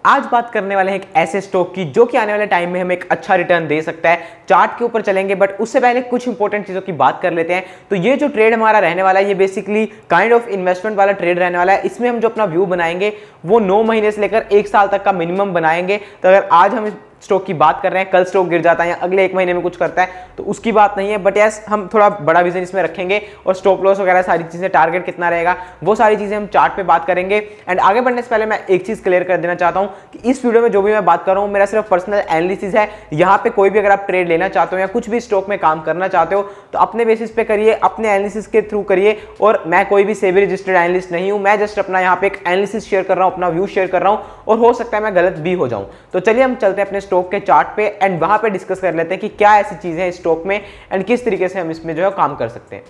आज बात करने वाले हैं एक ऐसे स्टॉक की जो कि आने वाले टाइम में हमें एक अच्छा रिटर्न दे सकता है। चार्ट के ऊपर चलेंगे बट उससे पहले कुछ इंपॉर्टेंट चीज़ों की बात कर लेते हैं। तो ये जो ट्रेड हमारा रहने वाला है ये बेसिकली काइंड ऑफ इन्वेस्टमेंट वाला ट्रेड रहने वाला है। इसमें हम जो अपना व्यू बनाएंगे वो 9 महीने से लेकर 1 साल तक का मिनिमम बनाएंगे। तो अगर आज हम स्टॉक की बात कर रहे हैं, कल स्टॉक गिर जाता है या अगले 1 महीने में कुछ करता है तो उसकी बात नहीं है, बट यस हम थोड़ा बड़ा विजन इसमें रखेंगे और स्टॉप लॉस वगैरह सारी चीजें, टारगेट कितना रहेगा वो सारी चीजें हम चार्ट पे बात करेंगे। एंड आगे बढ़ने से पहले मैं एक चीज क्लियर कर देना चाहता हूं कि इस वीडियो में जो भी मैं बात कर रहा हूं मेरा सिर्फ पर्सनल एनालिसिस है। यहां पे कोई भी अगर आप ट्रेड लेना चाहते हो या कुछ भी स्टॉक में काम करना चाहते हो तो अपने बेसिस पे करिए, अपने एनालिसिस के थ्रू करिए। और मैं कोई भी सेबी रजिस्टर्ड एनालिस्ट नहीं हूं, मैं जस्ट अपना यहाँ पे एक एनालिसिस शेयर कर रहा हूं, अपना व्यू शेयर कर रहा हूं और हो सकता है मैं गलत भी हो जाऊं। तो चलिए हम चलते हैं अपने स्टॉक के चार्ट पे एंड वहां पे डिस्कस कर लेते हैं कि क्या ऐसी चीजें हैं स्टॉक में एंड किस तरीके से हम इसमें जो है काम कर सकते हैं।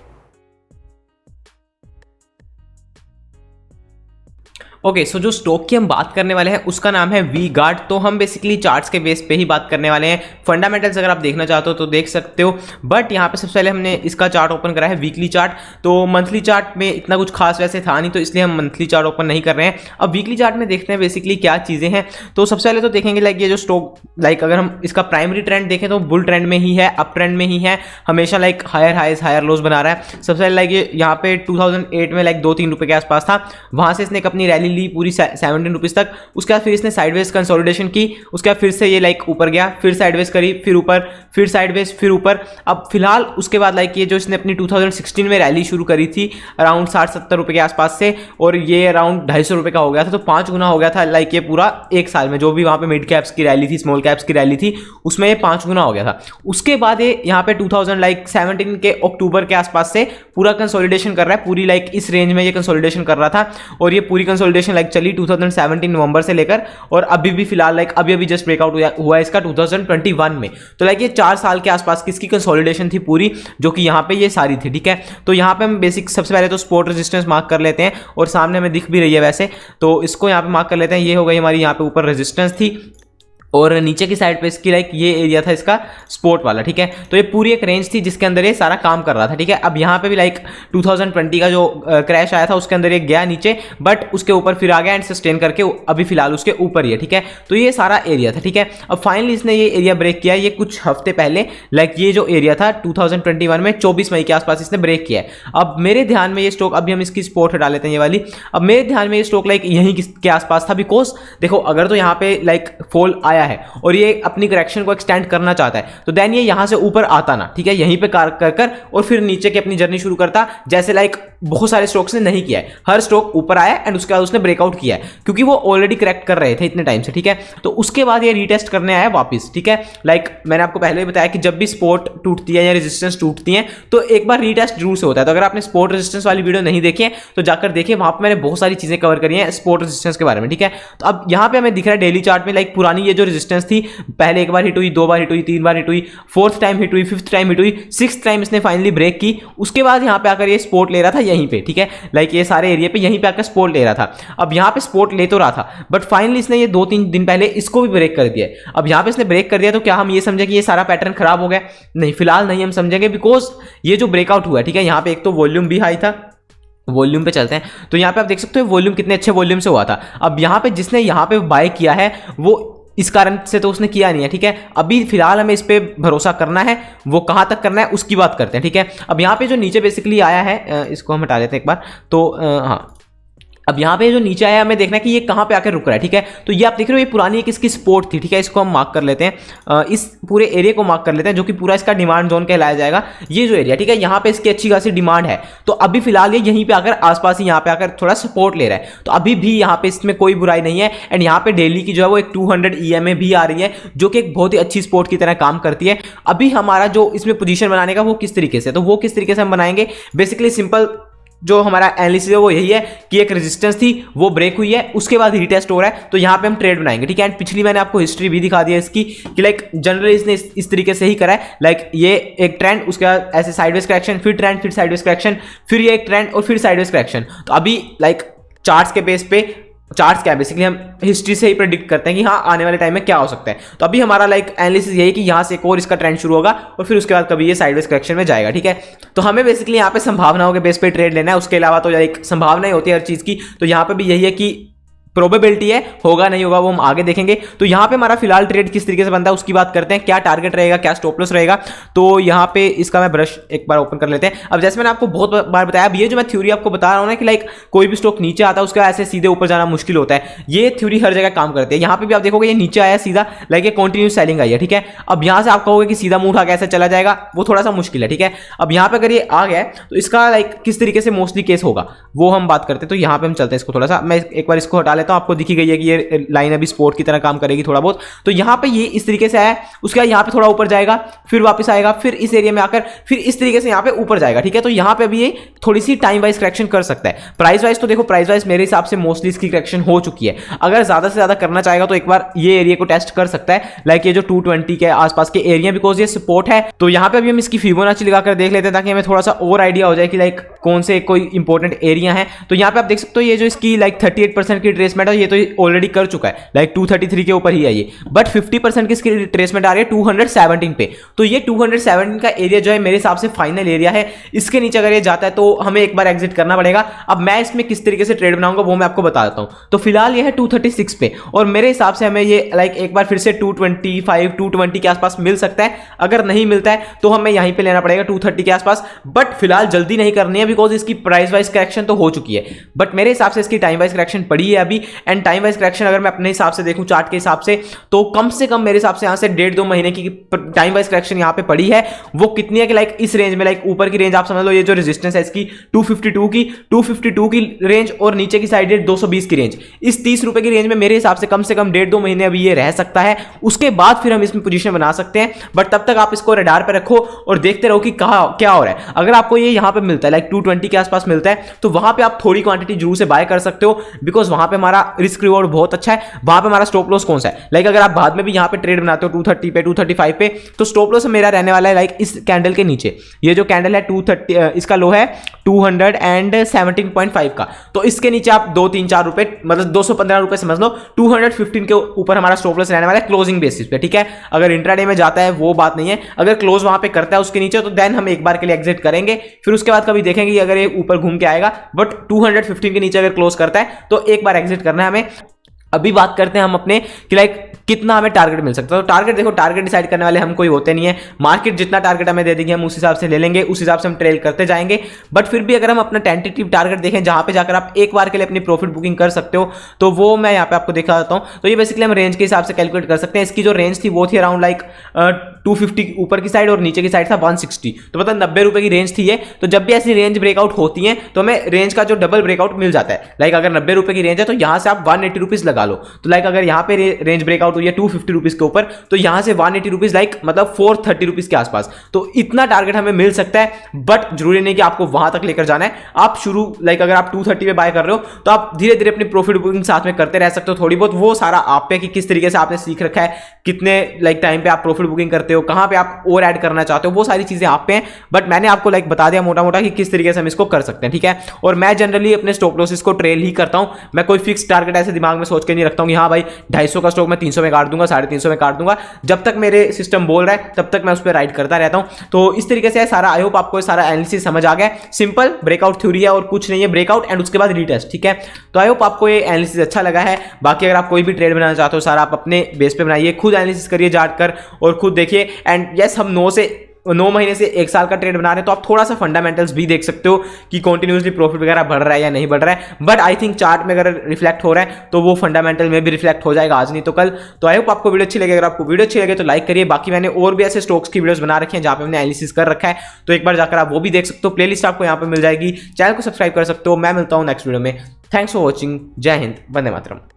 ओके, सो जो स्टॉक की हम बात करने वाले हैं उसका नाम है वी गार्ड। तो हम बेसिकली चार्ट्स के बेस पे ही बात करने वाले हैं। फंडामेंटल्स अगर आप देखना चाहते हो तो देख सकते हो, बट यहाँ पे सबसे पहले हमने इसका चार्ट ओपन करा है वीकली चार्ट। तो मंथली चार्ट में इतना कुछ खास वैसे था नहीं तो इसलिए हम मंथली चार्ट ओपन नहीं कर रहे हैं। अब वीकली चार्ट में देखते हैं बेसिकली क्या चीज़ें हैं। तो सबसे पहले तो देखेंगे लाइक ये जो स्टॉक लाइक अगर हम इसका प्राइमरी ट्रेंड देखें तो बुल ट्रेंड में ही है, अप ट्रेंड में ही है, हमेशा like higher highs higher lows बना रहा है। सबसे पहले लाइक ये यहाँ पे 2008 में लाइक 2-3 रुपये के आसपास था, वहाँ से इसने एक अपनी रैली ली पूरी 17 रुपीज तक। उसके बाद फिर इसने साइडवेज कंसोलिडेशन की, उसके बाद फिर से ये लाइक ऊपर गया, फिर साइडवेज करी, फिर ऊपर, फिर साइडवेज, फिर ऊपर। अब फिलहाल उसके बाद लाइक ये जो इसने अपनी 2016 में रैली शुरू करी थी अराउंड 60-70 रुपए के आसपास से, और ये अराउंड 250 रुपए का हो गया था। तो 5 गुना हो गया था लाइक ये पूरा 1 साल में। जो भी वहाँ पे मिड कैप्स की रैली थी, स्मॉल कैप्स की रैली थी, उसमें ये 5 गुना हो गया था। उसके बाद ये यहाँ पे 2017 के अक्टूबर के आसपास से पूरा कंसोलिडेशन कर रहा है, पूरी लाइक इस रेंज में ये कंसोलिडेशन कर रहा था। और ये पूरी कंसोलिडेशन लाइक चली 2017 नवंबर से लेकर और अभी भी फिलहाल लाइक अभी जस्ट ब्रेकआउट हुआ है इसका 2021 में। तो लाइक ये 4 साल के आसपास किसकी कंसोलिडेशन थी पूरी, जो कि यहाँ पे ये सारी थी। ठीक है, तो यहाँ पे हम बेसिक सबसे पहले तो सपोर्ट रेजिस्टेंस मार्क कर लेते हैं और सामने हमें दिख भी रही है वैसे, तो इसको यहाँ पे मार्क कर लेते हैं। ये हो गई हमारी यहाँ पे ऊपर रेजिस्टेंस थी और नीचे की साइड पे इसकी लाइक ये एरिया था इसका स्पोर्ट वाला। ठीक है, तो ये पूरी एक रेंज थी जिसके अंदर ये सारा काम कर रहा था। ठीक है, अब यहाँ पे भी लाइक 2020 का जो क्रैश आया था उसके अंदर ये गया नीचे, बट उसके ऊपर फिर आ गया एंड सस्टेन करके अभी फिलहाल उसके ऊपर ही है। ठीक है, तो ये सारा एरिया था। ठीक है, अब फाइनली इसने ये एरिया ब्रेक किया, ये कुछ हफ्ते पहले लाइक ये जो एरिया था 2021 में 24 मई के आसपास इसने ब्रेक किया है। अब मेरे ध्यान में ये स्टॉक, अभी हम इसकी सपोर्ट हटा लेते हैं ये वाली, अब मेरे ध्यान में ये स्टॉक लाइक यहीं के आसपास था। बिकॉज देखो अगर तो यहाँ पे लाइक फॉल आया है और ये अपनी करेक्शन को एक्सटेंड करना चाहता है तो देन ये यहां से ऊपर आता ना, ठीक है, यहीं पे कर और फिर नीचे की अपनी जर्नी शुरू करता, जैसे लाइक बहुत सारे स्टॉक्स ने नहीं किया है। हर स्टॉक ऊपर आया एंड उसके बाद उसने ब्रेकआउट किया है क्योंकि वो ऑलरेडी करेक्ट कर रहे थे इतने टाइम से। ठीक है, तो उसके बाद ये रीटेस्ट करने आया वापस। ठीक है, लाइक मैंने आपको पहले ही बताया कि जब भी सपोर्ट टूटती है या रेजिस्टेंस टूटती है तो एक बार रीटेस्ट जरूर से होता है। तो अगर आपने सपोर्ट रेजिस्टेंस वाली वीडियो नहीं देखी है तो जाकर देखिए, वहां पर मैंने बहुत सारी चीजें कवर करी हैं सपोर्ट रेजिस्टेंस के बारे में। ठीक है, तो अब यहाँ पे हमें दिख रहा है डेली चार्ट में लाइक पुरानी ये जो रेजिस्टेंस थी, पहले एक बार हिट हुई, 2 बार हिट हुई, 3 बार हिट हुई, 4th टाइम हिट हुई, 5th टाइम हिट हुई, 6th टाइम इसने फाइनली ब्रेक की। उसके बाद यहाँ पे आकर ये सपोर्ट ले रहा था यहीं पे। ठीक है, लाइक ये सारे एरिया पे यहीं पे आकर सपोर्ट ले रहा था। अब यहाँ पे सपोर्ट ले तो रहा था बट फाइनली इसने ये 2-3 दिन पहले इसको भी ब्रेक कर दिया है। अब यहाँ पे इसने ब्रेक कर दिया तो क्या हम ये समझे कि ये सारा पैटर्न खराब हो गया? नहीं, फिलहाल नहीं हम समझेंगे, बिकॉज ये जो ब्रेकआउट हुआ है, ठीक है, यहाँ पे एक तो वॉल्यूम भी हाई था। वॉल्यूम पे चलते हैं तो यहाँ पे आप देख सकते हो वॉल्यूम कितने अच्छे वॉल्यूम से हुआ था। अब यहाँ पे जिसने यहाँ पे बाय किया है वो इस कारण से तो उसने किया नहीं है। ठीक है, अभी फिलहाल हमें इस पे भरोसा करना है, वो कहां तक करना है उसकी बात करते हैं। ठीक है, अब यहाँ पे जो नीचे बेसिकली आया है, इसको हम हटा लेते हैं एक बार। तो हाँ, अब यहाँ पे जो नीचे आया हमें देखना है कि ये कहाँ पे आकर रुक रहा है। ठीक है, तो ये आप देख रहे हो ये पुरानी एक इसकी सपोर्ट थी। ठीक है, इसको हम मार्क कर लेते हैं, इस पूरे एरिया को मार्क कर लेते हैं जो कि पूरा इसका डिमांड जोन कहलाया जाएगा। ये जो एरिया, ठीक है, यहाँ पे इसकी अच्छी खासी डिमांड है। तो अभी फिलहाल ये यहीं पे आकर आसपास ही यहाँ पे आकर थोड़ा सपोर्ट ले रहा है। तो अभी भी यहाँ पे इसमें कोई बुराई नहीं है। एंड यहाँ पे डेली की जो है वो एक 200 EMA भी आ रही है जो कि एक बहुत ही अच्छी सपोर्ट की तरह काम करती है। अभी हमारा जो इसमें पोजीशन बनाने का वो किस तरीके से, तो वो किस तरीके से हम बनाएंगे, बेसिकली सिंपल जो हमारा एनालिसिस है वो यही है कि एक रेजिस्टेंस थी वो ब्रेक हुई है, उसके बाद रीटेस्ट हो रहा है, तो यहाँ पे हम ट्रेड बनाएंगे। ठीक है, एंड पिछली मैंने आपको हिस्ट्री भी दिखा दी है इसकी कि लाइक जनरली इसने इस तरीके से ही करा है। लाइक ये एक ट्रेंड, उसके बाद ऐसे साइडवेज करेक्शन, फिर ट्रेंड, फिर साइडवेज करेक्शन, फिर ये एक ट्रेंड और फिर साइडवेज करेक्शन। तो अभी लाइक चार्ट्स के बेस पे, चार्ट्स क्या बेसिकली हम हिस्ट्री से ही प्रेडिक्ट करते हैं कि हाँ आने वाले टाइम में क्या हो सकता है। तो अभी हमारा लाइक एनालिसिस यही कि यहाँ से एक और इसका ट्रेंड शुरू होगा और फिर उसके बाद कभी ये साइडवेज करेक्शन में जाएगा। ठीक है, तो हमें बेसिकली यहाँ पे संभावनाओं के बेस पे ट्रेड लेना है, उसके अलावा तो लाइक संभावना ही होती है हर चीज़ की। तो यहाँ पे भी यही है कि प्रोबेबिलिटी है, होगा नहीं होगा वो हम आगे देखेंगे। तो यहाँ पे हमारा फिलहाल ट्रेड किस तरीके से बनता है उसकी बात करते हैं, क्या टारगेट रहेगा, क्या स्टॉप लॉस रहेगा। तो यहाँ पे इसका मैं ब्रश एक बार ओपन कर लेते हैं। अब जैसे मैंने आपको बहुत बार बताया, अब ये जो मैं थ्योरी आपको बता रहा हूँ ना कि लाइक कोई भी स्टॉक नीचे आता है उसका ऐसे सीधे ऊपर जाना मुश्किल होता है, ये थ्योरी हर जगह काम करती है। यहाँ पे भी आप देखोगे ये नीचे आया सीधा, लाइक ये कंटिन्यूस सेलिंग आई है, ठीक है। अब यहाँ से आप कहोगे कि सीधा मुंह उठा के ऐसे चला जाएगा, वो थोड़ा सा मुश्किल है, ठीक है। अब यहाँ पे अगर ये आ गया तो इसका लाइक किस तरीके से मोस्टली केस होगा वो हम बात करते हैं। तो यहाँ पे हम चलते हैं इसको, थोड़ा सा मैं एक बार इसको हटा लेता हूँ, आपको दिखी गई है कि ये लाइन अभी सपोर्ट की तरह काम करेगी थोड़ा बहुत। तो यहाँ पे ये इस तरीके से आया, उसके बाद यहाँ पे थोड़ा ऊपर जाएगा, फिर वापस आएगा, फिर इस एरिया में आकर फिर इस तरीके से यहाँ पे ऊपर जाएगा, ठीक है। तो यहाँ पे भी ये थोड़ी सी टाइम वाइज करेक्शन कर सकता है। प्राइस वाइज तो देखो, प्राइस वाइज मेरे हिसाब से मोस्टली इसकी करेक्शन हो चुकी है। अगर ज्यादा से ज्यादा करना चाहेगा तो एक बार ये एरिया को टेस्ट कर सकता है, लाइक ये जो 220 के आसपास के एरिया, बिकॉज ये सपोर्ट है। तो यहाँ पे अभी हम इसकी फिबोनाची लगाकर देख लेते हैं ताकि हमें थोड़ा सा और आइडिया हो जाए कि लाइक कौन से कोई इंपॉर्टेंट एरिया है। तो यहाँ पे आप देख सकते हो ये जो इसकी लाइक 38% की ट्रेसमेंट है ये तो ऑलरेडी कर चुका है, लाइक 233 के ऊपर ही है ये, बट 50% की इसकी ट्रेसमेंट आ रही है 217 पे। तो ये 217 का एरिया जो है मेरे हिसाब से फाइनल एरिया है। इसके नीचे अगर ये जाता है तो हमें एक बार एग्जिट करना पड़ेगा। अब मैं इसमें किस तरीके से ट्रेड बनाऊंगा वो मैं आपको बता देता हूं। तो फिलहाल ये है 236 पे, और मेरे हिसाब से हमें ये लाइक एक बार फिर से 225 220 के आसपास मिल सकता है। अगर नहीं मिलता है तो हमें यहीं पे लेना पड़ेगा 230 के आसपास, बट फिलहाल जल्दी नहीं करनी है बिकॉज इसकी प्राइस वाइज करेक्शन तो हो चुकी है, बट मेरे हिसाब से इसकी टाइम वाइज करेक्शन पड़ी है अभी। एंड टाइम वाइज करेक्शन अगर मैं अपने हिसाब से देखूं चार्ट के हिसाब से तो कम से कम मेरे हिसाब से यहां से 1.5-2 महीने की टाइम वाइज करेक्शन यहां पे पड़ी है। वो कितनी है कि लाइक इस रेंज में, लाइक ऊपर की रेंज आप समझ लो, ये जो रेजिस्टेंस है इसकी 252 की रेंज, और नीचे की साइड है 220 की रेंज। इस 30 रुपए की रेंज में मेरे हिसाब से कम 1.5-2 महीने अभी ये रह सकता है। उसके बाद फिर हम इसमें पोजीशन बना सकते हैं, बट तब तक आप इसको रडार पे रखो और देखते रहो कि कहां क्या हो रहा है। अगर आपको ये यहां पे मिलता है लाइक 220 के आसपास मिलता है तो वहां पे आप थोड़ी क्वांटिटी जरूर से बाय कर सकते हो, बिकॉज वहां पे हमारा रिस्क रिवॉर्ड बहुत अच्छा है। वहां पे हमारा स्टॉप लॉस कौन सा है, लाइक अगर आप बाद में भी यहां पे ट्रेड बनाते हो 230 पे 235 पे तो स्टॉप लॉस मेरा रहने वाला है लाइक इस कैंडल के नीचे। ये जो कैंडल है 230, इसका लो है 217.5 का, तो इसके नीचे आप 2-3-4 रुपए मतलब 215 रुपए समझ लो, 215 के ऊपर हमारा स्टॉप लॉस रहने वाला है क्लोजिंग बेसिस पे, ठीक है। अगर इंट्राडे में जाता है वो बात नहीं है, अगर क्लोज वहां पे करता है उसके नीचे तो देन हम एक बार के लिए एग्जिट करेंगे, फिर उसके बाद कभी देखेंगे अगर ये ऊपर घूम के आएगा, बट 215 के नीचे अगर क्लोज करता है तो एक बार एग्जिट करना है हमें। अभी बात करते हैं हम अपने कि लाइक कितना हमें टारगेट मिल सकता है। तो टारगेट देखो, टारगेट डिसाइड करने वाले हम कोई होते नहीं है, मार्केट जितना टारगेट हमें दे देगी हम उस हिसाब से ले लेंगे, उस हिसाब से हम ट्रेल करते जाएंगे। बट फिर भी अगर हम अपना टेंटेटिव टारगेट देखें जहां पे जाकर आप एक बार के लिए अपनी प्रॉफिट बुकिंग कर सकते हो, तो वो मैं यहाँ पे आपको दिखा देता हूँ। तो ये बेसिकली हम रेंज के हिसाब से कैलकुलेट कर सकते हैं। इसकी जो रेंज थी वो थी अराउंड लाइक 250 ऊपर की साइड और नीचे की साइड था 160, तो मतलब 90 रुपए की रेंज थी ये। तो जब भी ऐसी रेंज ब्रेकआउट होती है तो हमें रेंज का जो डबल ब्रेकआउट मिल जाता है। लाइक अगर 90 रुपए की रेंज है तो यहां से आप 180 रुपीज लगा लो। तो लाइक अगर यहाँ पे रेंज ब्रेकआउट हुई है 250 रुपीज के ऊपर, तो यहां से 180 रुपीज लाइक मतलब 430 रुपीज के आसपास, तो इतना टारगेट हमें मिल सकता है। बट जरूरी नहीं कि आपको वहां तक लेकर जाना है। आप शुरू लाइक अगर आप 230 पे बाय कर रहे हो तो आप धीरे धीरे अपनी प्रॉफिट बुकिंग साथ में करते रह सकते हो थोड़ी बहुत। वो सारा आप पे कि किस तरीके से आपने सीख रखा है, कितने लाइक टाइम पे आप प्रॉफिट बुकिंग करते हो, कहां पे आप और ऐड करना चाहते हो, वो सारी चीजें आप पे हैं। बट मैंने आपको लाइक बता दिया मोटा मोटा कि किस तरीके से हम इसको कर सकते हैं, ठीक है। और मैं जनरली अपने स्टॉप लॉसेस को ट्रेल ही करता हूं। मैं कोई फिक्स टारगेट ऐसे दिमाग में सोच के नहीं रखता हूं कि हाँ भाई 250 का स्टॉक मैं 300 में काट दूंगा, 350 में काट दूंगा। जब तक मेरे सिस्टम बोल रहा है तब तक मैं उस पर राइड करता रहता हूं। तो इस तरीके से सारा, आई होप आपको सारा एनालिसिस समझ आ गया। सिंपल ब्रेकआउट थ्योरी है और कुछ नहीं है, ब्रेकआउट एंड उसके बाद रीटेस्ट, ठीक है। तो आई होप आपको ये एनालिसिस अच्छा लगा है। बाकी अगर आप कोई भी ट्रेड बनाना चाहते हो सारा आप अपने बेस पे बनाइए, खुद एनालिसिस करिए जाट कर और खुद देखिए। एंड यस, हम 9 महीने से 1 साल का ट्रेड बना रहे हैं तो आप थोड़ा सा फंडामेंटल्स भी देख सकते हो कि कंटिन्यूसली प्रॉफिट वगैरह बढ़ रहा है या नहीं बढ़ रहा है। बट आई थिंक चार्ट में अगर रिफ्लेक्ट हो रहा है तो वो फंडामेंटल में भी रिफ्लेक्ट हो जाएगा, आज नहीं तो कल। तो आई होप आपको वीडियो अच्छी लगे। अगर आपको वीडियो अच्छी लगे तो लाइक करिए। बाकी मैंने और भी ऐसे स्टॉक्स की वीडियोस बना रखी हैं जहां पे हमने एनालिसिस कर रखा है, तो एक बार जाकर आप वो भी देख सकते हो। प्लेलिस्ट आपको यहाँ पे मिल जाएगी, चैनल को सब्सक्राइब कर सकते हो। मैं मिलता हूँ नेक्स्ट वीडियो में। Thanks for watching. जय हिंद, वंदे मातरम।